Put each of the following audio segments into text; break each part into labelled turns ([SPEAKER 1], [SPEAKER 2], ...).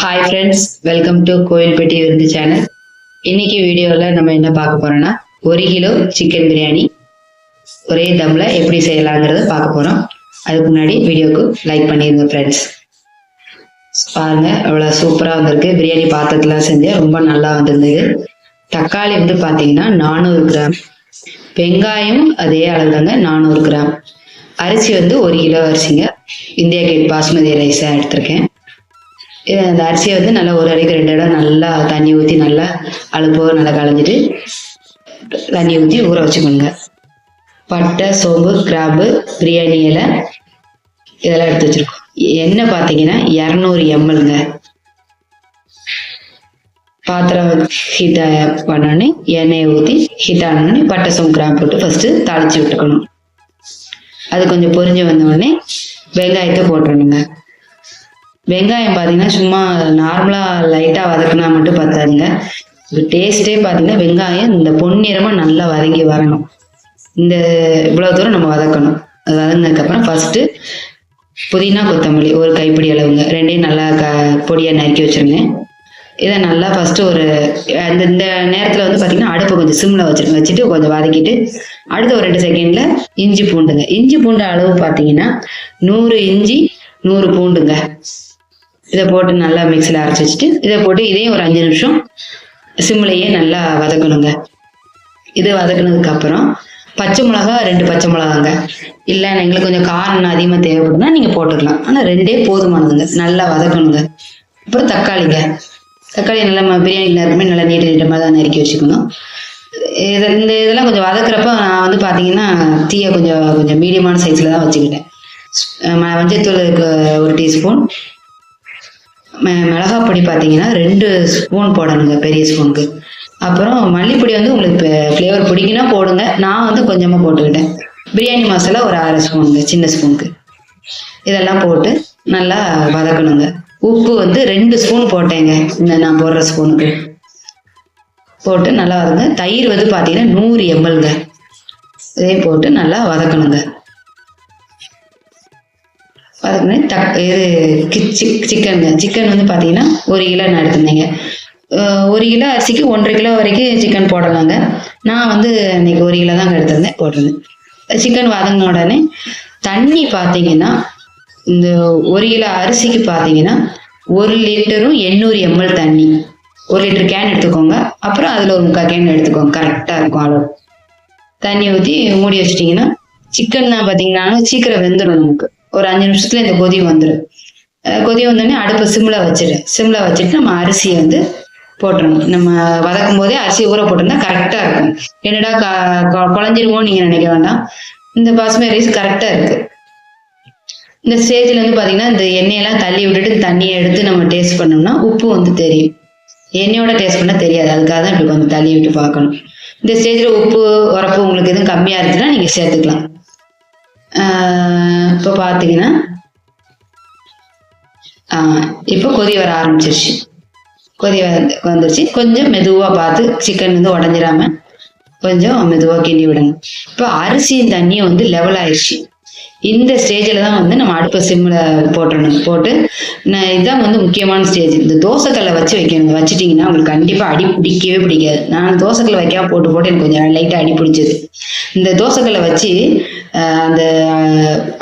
[SPEAKER 1] Hi friends, welcome to Kovilpatti விருந்து channel. இன்னைக்கு வீடியோவில் நம்ம என்ன பார்க்க போறோம்னா 1 கிலோ சிக்கன் பிரியாணி ஒரே தம்ல எப்படி செய்யலாங்கிறத பார்க்க போறோம். அதுக்கு முன்னாடி வீடியோக்கு லைக் பண்ணிடுங்க ஃப்ரெண்ட்ஸ். பாருங்க அவ்வளோ சூப்பராக வந்திருக்கு. பிரியாணி பாத்திரத்துலாம் செஞ்சேன், ரொம்ப நல்லா வந்திருந்தது. தக்காளி வந்து பார்த்தீங்கன்னா 400 கிராம், வெங்காயம் அதே அளவு தாங்க 400 கிராம், அரிசி வந்து 1 கிலோ அரிசிங்க, இந்தியா கேட் பாஸ்மதி ரைஸாக எடுத்திருக்கேன். அந்த அரிசியை வந்து நல்லா ஒரு அடிக்கு 2 இடம் நல்லா தண்ணி ஊற்றி நல்லா அழுப்போக நல்லா களைஞ்சிட்டு தண்ணி ஊற்றி ஊற வச்சுக்கோங்க. பட்டை, சோம்பு, கிராம்பு, பிரியாணி இலை இதெல்லாம் எடுத்து வச்சிருக்கோம். எண்ணெய் பார்த்தீங்கன்னா 200 mlங்க. பாத்திரம் ஹீட் பண்ணோடனே எண்ணெயை ஊற்றி ஹீட் ஆனோடனே பட்டை, சோம்பு, கிராம்பு போட்டு ஃபர்ஸ்ட்டு தாளித்து விட்டுக்கணும். அது கொஞ்சம் பொரிஞ்சு வந்தோடனே வெங்காயத்தை போட்டுடணுங்க. வெங்காயம் பார்த்தீங்கன்னா சும்மா நார்மலாக லைட்டாக வதக்கினா மட்டும் பத்தாதுங்க. இது டேஸ்ட்டே பார்த்தீங்கன்னா வெங்காயம் இந்த பொன்னிறமாக நல்லா வதங்கி வரணும். இந்த இவ்வளோ தூரம் நம்ம வதக்கணும். அது வதங்கினதுக்கப்புறம் ஃபஸ்ட்டு புதினா, கொத்தமல்லி ஒரு கைப்பிடி அளவுங்க, ரெண்டையும் நல்லா பொடியாக நறுக்கி வச்சுருங்க. இதை நல்லா ஃபஸ்ட்டு ஒரு இந்த நேரத்தில் வந்து பார்த்திங்கன்னா அடுப்பை கொஞ்சம் சிம்மில் வச்சுட்டு கொஞ்சம் வதக்கிட்டு அடுத்த ஒரு 2 செகண்டில் இஞ்சி பூண்டுங்க. இஞ்சி பூண்டு அளவு பார்த்தீங்கன்னா 100 இஞ்சி 100 பூண்டுங்க. இதை போட்டு நல்லா மிக்சியில் அரைச்சி வச்சுட்டு இதை போட்டு இதையும் ஒரு 5 நிமிஷம் சிம்மிலேயே நல்லா வதக்கணுங்க. இது வதக்கினதுக்கப்புறம் பச்சை மிளகா 2 பச்சை மிளகாங்க. இல்லை எங்களுக்கு கொஞ்சம் காரம் அதிகமாக தேவைப்படுதுன்னா நீங்கள் போட்டுக்கலாம், ஆனால் 2 போதுமானதுங்க. நல்லா வதக்கணுங்க. அப்புறம் தக்காளி நல்லா பிரியாணி நேரமே நல்லா நீட்டமாக தான் நறுக்கி வச்சுக்கணும். இதெல்லாம் கொஞ்சம் வதக்குறப்ப நான் வந்து பார்த்தீங்கன்னா தீயை கொஞ்சம் மீடியமான சைஸில் தான் வச்சுக்கிட்டேன். மஞ்சத்தூள் 1 டீஸ்பூன், மிளகாய் பொடி பார்த்தீங்கன்னா 2 ஸ்பூன் போடணுங்க, பெரிய ஸ்பூனுக்கு. அப்புறம் மல்லிப்பொடி வந்து உங்களுக்கு ஃப்ளேவர் பிடிக்குன்னா போடுங்க, நான் வந்து கொஞ்சமாக போட்டுக்கிட்டேன். பிரியாணி மசாலா ஒரு 6 ஸ்பூனுங்க, சின்ன ஸ்பூனுக்கு. இதெல்லாம் போட்டு நல்லா வதக்கணுங்க. உப்பு வந்து 2 ஸ்பூன் போட்டேங்க, இந்த நான் போடுற ஸ்பூனுக்கு போட்டு நல்லா வதங்க. தயிர் வந்து பார்த்தீங்கன்னா 100 mlங்க. இதையும் போட்டு நல்லா வதக்கணுங்க. இது சிக்கன் வந்து பார்த்தீங்கன்னா 1 கிலோ நான் எடுத்திருந்தேங்க. 1 கிலோ அரிசிக்கு 1.5 கிலோ வரைக்கும் சிக்கன் போடலாங்க. நான் வந்து இன்னைக்கு 1 கிலோ தாங்க எடுத்திருந்தேன், போட்டிருந்தேன். சிக்கன் வதங்கின உடனே தண்ணி பார்த்தீங்கன்னா இந்த 1 கிலோ அரிசிக்கு பார்த்தீங்கன்னா 1 லிட்டரும் 800 ml தண்ணி, 1 லிட்டர் கேன் எடுத்துக்கோங்க. அப்புறம் அதில் ஒரு 3/4 கேன் எடுத்துக்கோங்க, கரெக்டாக இருக்கும் அளவு. தண்ணி ஊற்றி மூடி வச்சிட்டிங்கன்னா சிக்கன் தான் பார்த்தீங்கன்னா சீக்கிரம் வெந்துடும். நமக்கு ஒரு 5 நிமிஷத்துல இந்த கொதி வந்துடும். கொதி வந்தோடனே அடுப்பை சிம்மில் வச்சுட்டு நம்ம அரிசியை வந்து போட்டுறணும். நம்ம வதக்கும் போதே அரிசி ஊற போட்டோம்னா கரெக்டாக இருக்கும். என்னடா குழஞ்சிருமோன்னு நீங்கள் நினைக்க வேண்டாம், இந்த பாஸ்மதி ரைஸ் கரெக்டாக இருக்கு. இந்த ஸ்டேஜில் வந்து பார்த்தீங்கன்னா இந்த எண்ணெயெல்லாம் தள்ளி விட்டுட்டு தண்ணியை எடுத்து நம்ம டேஸ்ட் பண்ணோம்னா உப்பு வந்து தெரியும். எண்ணெயோட டேஸ்ட் பண்ணால் தெரியாது, அதுக்காக தான் இப்படி கொஞ்சம் தள்ளி விட்டு பார்க்கணும். இந்த ஸ்டேஜில் உப்பு உரப்பு உங்களுக்கு எதுவும் கம்மியாக இருந்துச்சுன்னா நீங்கள் சேர்த்துக்கலாம். இப்போ பார்த்தீங்கன்னா இப்போ கொதி வர ஆரம்பிச்சிருச்சு. கொதி வந்துருச்சு. கொஞ்சம் மெதுவாக பார்த்து சிக்கன் வந்து உடஞ்சிடாம கொஞ்சம் மெதுவாக கிண்டி விடுங்க. இப்போ அரிசியும் தண்ணியும் வந்து லெவல் ஆயிடுச்சு. இந்த ஸ்டேஜில் தான் வந்து நம்ம அடுப்பை சிம்மில் போட்டுடணும். போட்டு இதுதான் வந்து முக்கியமான ஸ்டேஜ். இந்த தோசைக்கல்லை வச்சு வைக்கணும். வச்சுட்டிங்கன்னா உங்களுக்கு கண்டிப்பாக அடி பிடிக்கவே பிடிக்காது. நான் தோசைக்கல்லை வைக்காம போட்டு எனக்கு கொஞ்சம் லைட்டாக அடி பிடிச்சது. இந்த தோசைக்கல்லை வச்சு அந்த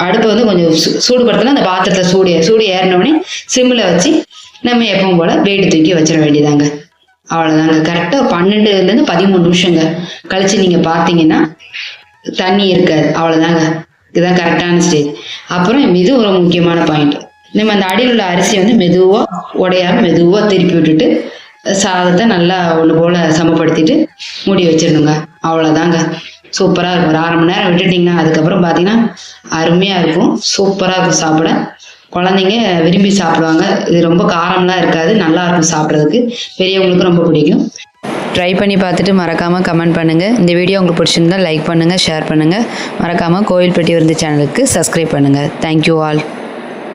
[SPEAKER 1] அடுப்பை வந்து கொஞ்சம் சூடுபடுத்தினா அந்த பாத்திரத்தில் சூடு ஏறினோடனே சிம்மில் வச்சு நம்ம எப்பவும் போல் வெயிட் தூக்கி வச்சிட வேண்டியதாங்க. அவ்வளோதாங்க. கரெக்டாக 12லேருந்து 13 நிமிஷங்க கழிச்சு நீங்கள் பார்த்தீங்கன்னா தண்ணி இருக்காது. அவ்வளோதாங்க. இதுதான் கரெக்டான ஸ்டேஜ். அப்புறம் இது ஒரு முக்கியமான பாயிண்ட். நம்ம அந்த அடியில் உள்ள அரிசியை வந்து மெதுவாக உடையாமல் மெதுவாக திருப்பி விட்டுட்டு சாதத்தை நல்லா ஒன்று போல் சமப்படுத்திட்டு மூடி வச்சிடணுங்க. அவ்வளோதாங்க. சூப்பராக இருக்கும். ஒரு 1/2 மணி நேரம் விட்டுட்டிங்கன்னா அதுக்கப்புறம் பார்த்தீங்கன்னா அருமையாக இருக்கும். சூப்பராக இருக்கும். சாப்பிட குழந்தைங்க விரும்பி சாப்பிடுவாங்க. இது ரொம்ப காரம்லாம் இருக்காது, நல்லா இருக்கும் சாப்பிட்றதுக்கு. பெரியவங்களுக்கு ரொம்ப பிடிக்கும். ட்ரை பண்ணி பார்த்துட்டு மறக்காமல் கமெண்ட் பண்ணுங்கள். இந்த வீடியோ உங்களுக்கு பிடிச்சிருந்தால் லைக் பண்ணுங்கள், ஷேர் பண்ணுங்கள். மறக்காமல் கோயில்பட்டி விருந்து சேனலுக்கு சப்ஸ்கிரைப் பண்ணுங்கள். Thank you all.